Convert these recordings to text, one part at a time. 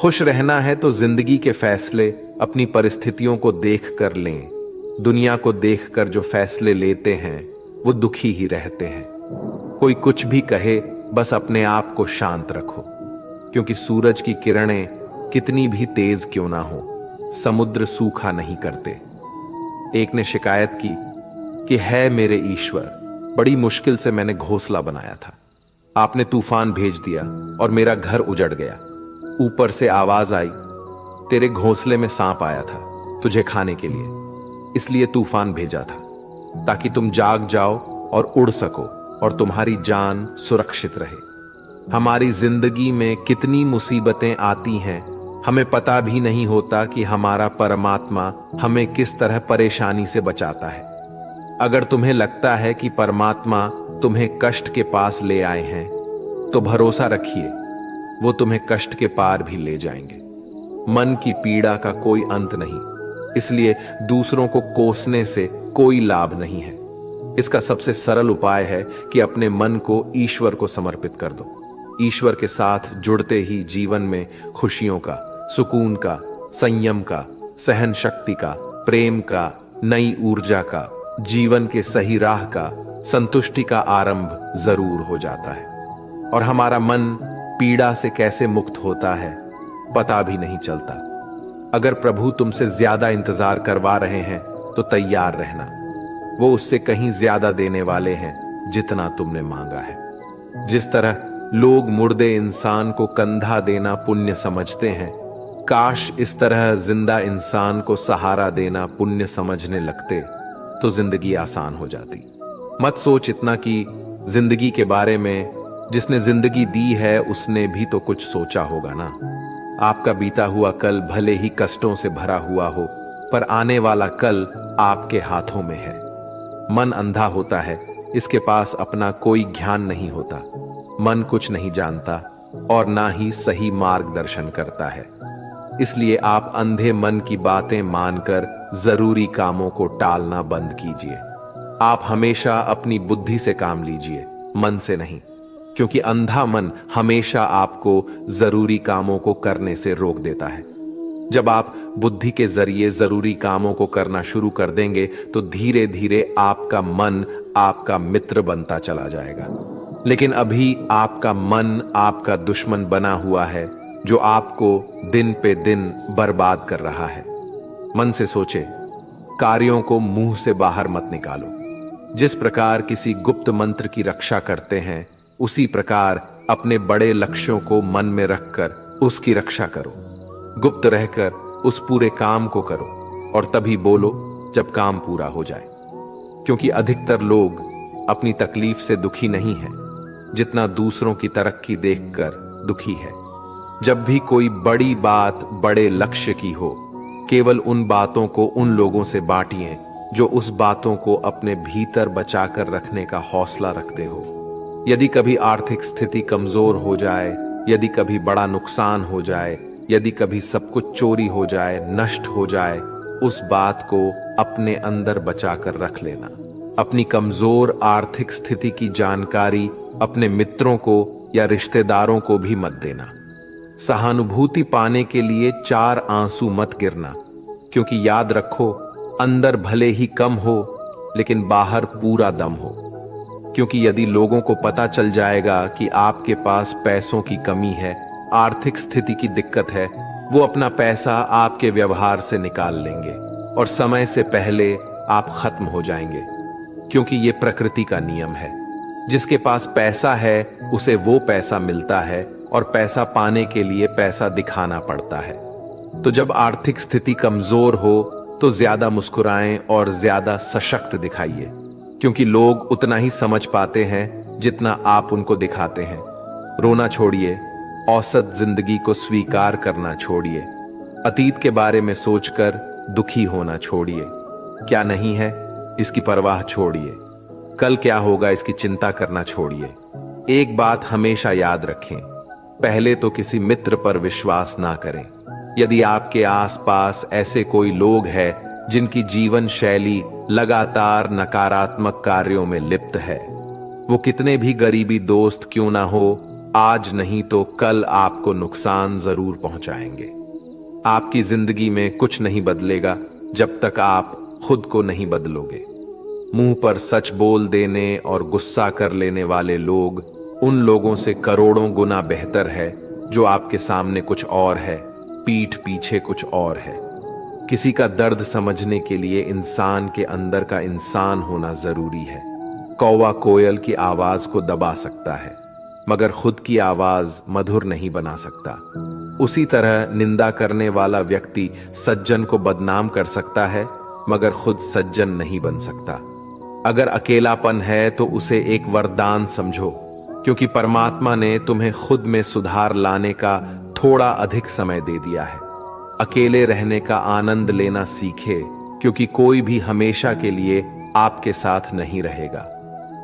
खुश रहना है तो जिंदगी के फैसले अपनी परिस्थितियों को देख कर लें। दुनिया को देखकर जो फैसले लेते हैं वो दुखी ही रहते हैं। कोई कुछ भी कहे, बस अपने आप को शांत रखो, क्योंकि सूरज की किरणें कितनी भी तेज क्यों ना हो, समुद्र सूखा नहीं करते। एक ने शिकायत की कि है मेरे ईश्वर, बड़ी मुश्किल से मैंने घोंसला बनाया था, आपने तूफान भेज दिया और मेरा घर उजड़ गया। ऊपर से आवाज आई, तेरे घोंसले में सांप आया था तुझे खाने के लिए, इसलिए तूफान भेजा था, ताकि तुम जाग जाओ और उड़ सको और तुम्हारी जान सुरक्षित रहे। हमारी जिंदगी में कितनी मुसीबतें आती हैं, हमें पता भी नहीं होता कि हमारा परमात्मा हमें किस तरह परेशानी से बचाता है। अगर तुम्हें लगता है कि परमात्मा तुम्हें कष्ट के पास ले आए हैं, तो भरोसा रखिए वो तुम्हें कष्ट के पार भी ले जाएंगे। मन की पीड़ा का कोई अंत नहीं, इसलिए दूसरों को कोसने से कोई लाभ नहीं है। इसका सबसे सरल उपाय है कि अपने मन को ईश्वर को समर्पित कर दो। ईश्वर के साथ जुड़ते ही जीवन में खुशियों का, सुकून का, संयम का, सहन शक्ति का, प्रेम का, नई ऊर्जा का, जीवन के सही राह का, संतुष्टि का आरंभ जरूर हो जाता है। और हमारा मन पीड़ा से कैसे मुक्त होता है पता भी नहीं चलता। अगर प्रभु तुमसे ज्यादा इंतजार करवा रहे हैं तो तैयार रहना, वो उससे कहीं ज्यादा देने वाले हैं जितना तुमने मांगा है। जिस तरह लोग मुर्दे इंसान को कंधा देना पुण्य समझते हैं, काश इस तरह जिंदा इंसान को सहारा देना पुण्य समझने लगते तो जिंदगी आसान हो जाती। मत सोच इतना कि जिंदगी के बारे में, जिसने जिंदगी दी है उसने भी तो कुछ सोचा होगा ना। आपका बीता हुआ कल भले ही कष्टों से भरा हुआ हो, पर आने वाला कल आपके हाथों में है। मन अंधा होता है, इसके पास अपना कोई ज्ञान नहीं होता। मन कुछ नहीं जानता और ना ही सही मार्गदर्शन करता है। इसलिए आप अंधे मन की बातें मानकर जरूरी कामों को टालना बंद कीजिए। आप हमेशा अपनी बुद्धि से काम लीजिए, मन से नहीं, क्योंकि अंधा मन हमेशा आपको जरूरी कामों को करने से रोक देता है। जब आप बुद्धि के जरिए जरूरी कामों को करना शुरू कर देंगे तो धीरे धीरे आपका मन आपका मित्र बनता चला जाएगा। लेकिन अभी आपका मन आपका दुश्मन बना हुआ है, जो आपको दिन पे दिन बर्बाद कर रहा है। मन से सोचे, कार्यों को मुंह से बाहर मत निकालो। जिस प्रकार किसी गुप्त मंत्र की रक्षा करते हैं, उसी प्रकार अपने बड़े लक्ष्यों को मन में रखकर उसकी रक्षा करो। गुप्त रहकर उस पूरे काम को करो और तभी बोलो जब काम पूरा हो जाए। क्योंकि अधिकतर लोग अपनी तकलीफ से दुखी नहीं है, जितना दूसरों की तरक्की देखकर दुखी है। जब भी कोई बड़ी बात बड़े लक्ष्य की हो, केवल उन बातों को उन लोगों से बांटिए जो उस बातों को अपने भीतर बचाकर रखने का हौसला रखते हो। यदि कभी आर्थिक स्थिति कमजोर हो जाए, यदि कभी बड़ा नुकसान हो जाए, यदि कभी सब कुछ चोरी हो जाए, नष्ट हो जाए, उस बात को अपने अंदर बचाकर रख लेना। अपनी कमजोर आर्थिक स्थिति की जानकारी अपने मित्रों को या रिश्तेदारों को भी मत देना। सहानुभूति पाने के लिए 4 आंसू मत गिरना, क्योंकि याद रखो, अंदर भले ही कम हो लेकिन बाहर पूरा दम हो। क्योंकि यदि लोगों को पता चल जाएगा कि आपके पास पैसों की कमी है, आर्थिक स्थिति की दिक्कत है, वो अपना पैसा आपके व्यवहार से निकाल लेंगे और समय से पहले आप खत्म हो जाएंगे। क्योंकि ये प्रकृति का नियम है, जिसके पास पैसा है उसे वो पैसा मिलता है और पैसा पाने के लिए पैसा दिखाना पड़ता है। तो जब आर्थिक स्थिति कमजोर हो तो ज्यादा मुस्कुराएं और ज्यादा सशक्त दिखाइए, क्योंकि लोग उतना ही समझ पाते हैं जितना आप उनको दिखाते हैं। रोना छोड़िए, औसत जिंदगी को स्वीकार करना छोड़िए, अतीत के बारे में सोचकर दुखी होना छोड़िए। क्या नहीं है इसकी परवाह छोड़िए, कल क्या होगा इसकी चिंता करना छोड़िए। एक बात हमेशा याद रखें, पहले तो किसी मित्र पर विश्वास ना करें। यदि आपके आसपास ऐसे कोई लोग हैं जिनकी जीवन शैली लगातार नकारात्मक कार्यों में लिप्त है, वो कितने भी गरीबी दोस्त क्यों ना हो, आज नहीं तो कल आपको नुकसान जरूर पहुंचाएंगे। आपकी जिंदगी में कुछ नहीं बदलेगा जब तक आप खुद को नहीं बदलोगे। मुंह पर सच बोल देने और गुस्सा कर लेने वाले लोग उन लोगों से करोड़ों गुना बेहतर है जो आपके सामने कुछ और है, पीठ पीछे कुछ और है। किसी का दर्द समझने के लिए इंसान के अंदर का इंसान होना जरूरी है। कौवा कोयल की आवाज को दबा सकता है, मगर खुद की आवाज मधुर नहीं बना सकता। उसी तरह निंदा करने वाला व्यक्ति सज्जन को बदनाम कर सकता है, मगर खुद सज्जन नहीं बन सकता। अगर अकेलापन है तो उसे एक वरदान समझो, क्योंकि परमात्मा ने तुम्हें खुद में सुधार लाने का थोड़ा अधिक समय दे दिया है। अकेले रहने का आनंद लेना सीखे, क्योंकि कोई भी हमेशा के लिए आपके साथ नहीं रहेगा।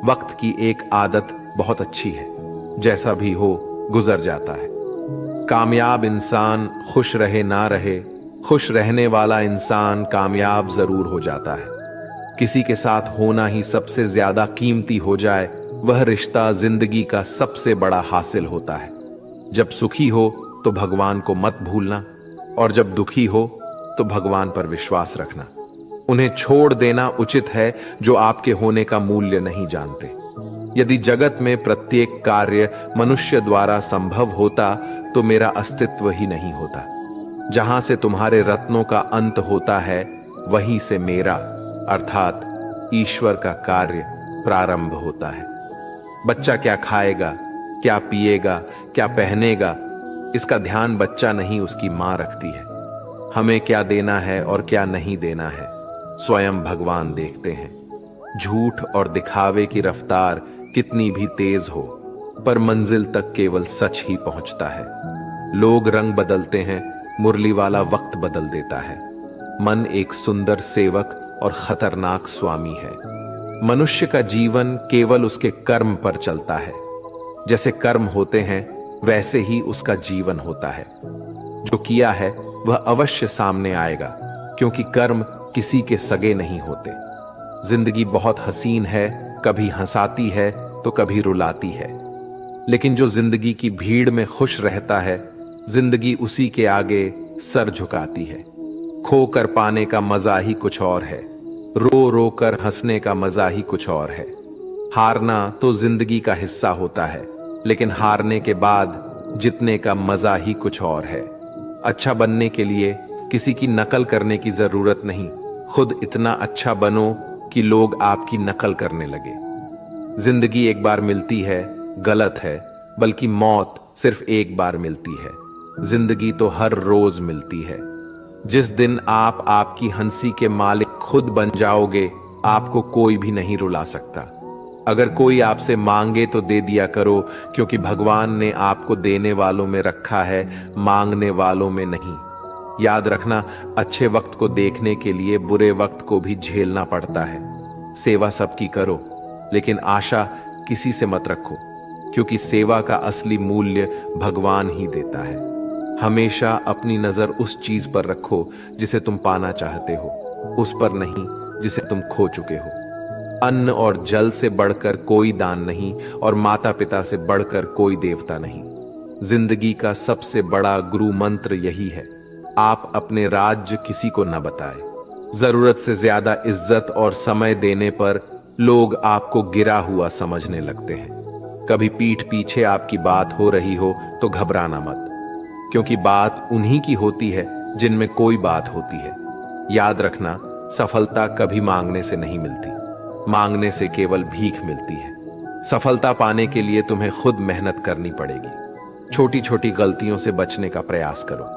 वक्त की एक आदत बहुत अच्छी है, जैसा भी हो गुजर जाता है। कामयाब इंसान खुश रहे ना रहे, खुश रहने वाला इंसान कामयाब जरूर हो जाता है। किसी के साथ होना ही सबसे ज्यादा कीमती हो जाए, वह रिश्ता जिंदगी का सबसे बड़ा हासिल होता है। जब सुखी हो तो भगवान को मत भूलना, और जब दुखी हो तो भगवान पर विश्वास रखना। उन्हें छोड़ देना उचित है जो आपके होने का मूल्य नहीं जानते। यदि जगत में प्रत्येक कार्य मनुष्य द्वारा संभव होता तो मेरा अस्तित्व ही नहीं होता। जहां से तुम्हारे रत्नों का अंत होता है, वहीं से मेरा अर्थात ईश्वर का कार्य प्रारंभ होता है। बच्चा क्या खाएगा, क्या पिएगा, क्या पहनेगा, इसका ध्यान बच्चा नहीं उसकी मां रखती है। हमें क्या देना है और क्या नहीं देना है, स्वयं भगवान देखते हैं। झूठ और दिखावे की रफ्तार कितनी भी तेज हो, पर मंजिल तक केवल सच ही पहुंचता है। लोग रंग बदलते हैं, मुरली वाला वक्त बदल देता है। मन एक सुंदर सेवक और खतरनाक स्वामी है। मनुष्य का जीवन केवल उसके कर्म पर चलता है। जैसे कर्म होते हैं वैसे ही उसका जीवन होता है। जो किया है वह अवश्य सामने आएगा, क्योंकि कर्म किसी के सगे नहीं होते। जिंदगी बहुत हसीन है, कभी हंसाती है तो कभी रुलाती है, लेकिन जो जिंदगी की भीड़ में खुश रहता है, जिंदगी उसी के आगे सर झुकाती है। खोकर पाने का मजा ही कुछ और है, रो रो कर हंसने का मजा ही कुछ और है। हारना तो जिंदगी का हिस्सा होता है, लेकिन हारने के बाद जीतने का मजा ही कुछ और है। अच्छा बनने के लिए किसी की नकल करने की जरूरत नहीं, खुद इतना अच्छा बनो कि लोग आपकी नकल करने लगे। जिंदगी एक बार मिलती है गलत है, बल्कि मौत सिर्फ एक बार मिलती है। जिंदगी तो हर रोज मिलती है। जिस दिन आप आपकी हंसी के मालिक खुद बन जाओगे, आपको कोई भी नहीं रुला सकता। अगर कोई आपसे मांगे तो दे दिया करो, क्योंकि भगवान ने आपको देने वालों में रखा है, मांगने वालों में नहीं। याद रखना, अच्छे वक्त को देखने के लिए बुरे वक्त को भी झेलना पड़ता है। सेवा सबकी करो, लेकिन आशा किसी से मत रखो, क्योंकि सेवा का असली मूल्य भगवान ही देता है। हमेशा अपनी नजर उस चीज पर रखो जिसे तुम पाना चाहते हो, उस पर नहीं जिसे तुम खो चुके हो। अन्न और जल से बढ़कर कोई दान नहीं, और माता पिता से बढ़कर कोई देवता नहीं। जिंदगी का सबसे बड़ा गुरु मंत्र यही है, आप अपने राज्य किसी को न बताएं। जरूरत से ज्यादा इज्जत और समय देने पर लोग आपको गिरा हुआ समझने लगते हैं। कभी पीठ पीछे आपकी बात हो रही हो तो घबराना मत, क्योंकि बात उन्हीं की होती है जिनमें कोई बात होती है। याद रखना, सफलता कभी मांगने से नहीं मिलती, मांगने से केवल भीख मिलती है। सफलता पाने के लिए तुम्हें खुद मेहनत करनी पड़ेगी। छोटी छोटी गलतियों से बचने का प्रयास करो।